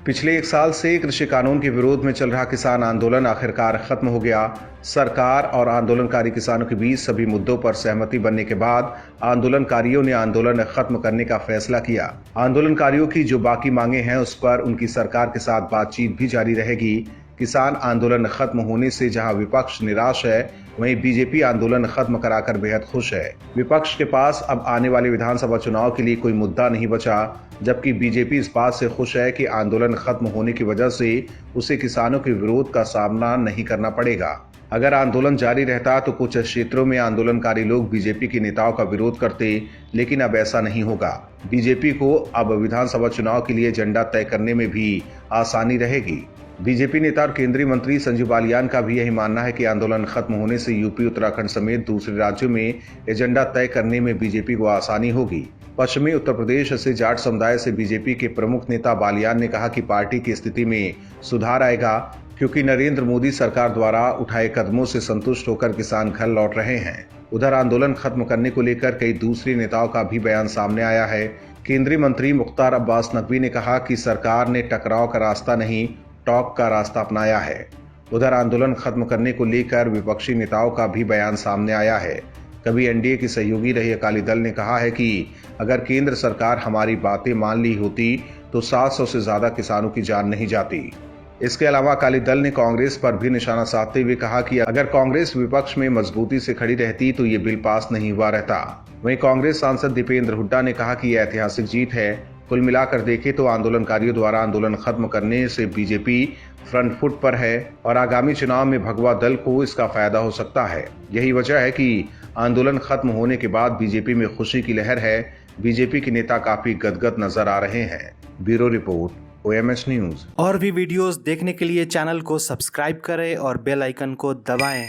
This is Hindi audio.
पिछले 1 साल से कृषि कानून के विरोध में चल रहा किसान आंदोलन आखिरकार खत्म हो गया। सरकार और आंदोलनकारी किसानों के बीच सभी मुद्दों पर सहमति बनने के बाद आंदोलनकारियों ने आंदोलन खत्म करने का फैसला किया। आंदोलनकारियों की जो बाकी मांगे हैं उस पर उनकी सरकार के साथ बातचीत भी जारी रहेगी। किसान आंदोलन खत्म होने से जहां विपक्ष निराश है, वहीं बीजेपी आंदोलन खत्म कराकर बेहद खुश है। विपक्ष के पास अब आने वाले विधानसभा चुनाव के लिए कोई मुद्दा नहीं बचा, जबकि बीजेपी इस बात से खुश है कि आंदोलन खत्म होने की वजह से उसे किसानों के विरोध का सामना नहीं करना पड़ेगा। अगर आंदोलन जारी रहता तो कुछ क्षेत्रों में आंदोलनकारी लोग बीजेपी के नेताओं का विरोध करते, लेकिन अब ऐसा नहीं होगा। बीजेपी को अब विधानसभा चुनाव के लिए एजेंडा तय करने में भी आसानी रहेगी। बीजेपी नेता और केंद्रीय मंत्री संजीव बालियान का भी यही मानना है कि आंदोलन खत्म होने से यूपी, उत्तराखंड समेत दूसरे राज्यों में एजेंडा तय करने में बीजेपी को आसानी होगी। पश्चिमी उत्तर प्रदेश से जाट समुदाय से बीजेपी के प्रमुख नेता बालियान ने कहा कि पार्टी की स्थिति में सुधार आएगा, क्योंकि नरेंद्र मोदी सरकार द्वारा उठाए कदमों से संतुष्ट होकर किसान घर लौट रहे हैं। उधर आंदोलन खत्म करने को लेकर कई दूसरे नेताओं का भी बयान सामने आया है। केंद्रीय मंत्री मुख्तार अब्बास नकवी ने कहा कि सरकार ने टकराव का रास्ता नहीं, टॉक का रास्ता अपनाया है। उधर आंदोलन खत्म करने को लेकर विपक्षी नेताओं का भी बयान सामने आया है। कभी एनडीए की सहयोगी रही अकाली दल ने कहा है कि अगर केंद्र सरकार हमारी बातें मान ली होती तो 700 से ज्यादा किसानों की जान नहीं जाती। इसके अलावा अकाली दल ने कांग्रेस पर भी निशाना साधते हुए कहा कि अगर कांग्रेस विपक्ष में मजबूती से खड़ी रहती तो ये बिल पास नहीं हुआ रहता। वहीं कांग्रेस सांसद दीपेंद्र हुड्डा ने कहा कि यह ऐतिहासिक जीत है। कुल मिलाकर देखें तो आंदोलनकारियों द्वारा आंदोलन खत्म करने से बीजेपी फ्रंट फुट पर है और आगामी चुनाव में भगवा दल को इसका फायदा हो सकता है। यही वजह है कि आंदोलन खत्म होने के बाद बीजेपी में खुशी की लहर है। बीजेपी के नेता काफी गदगद नजर आ रहे हैं। Bureau report, OMS news. और भी वीडियोस देखने के लिए चैनल को सब्सक्राइब करें और बेल आइकन को दबाएं।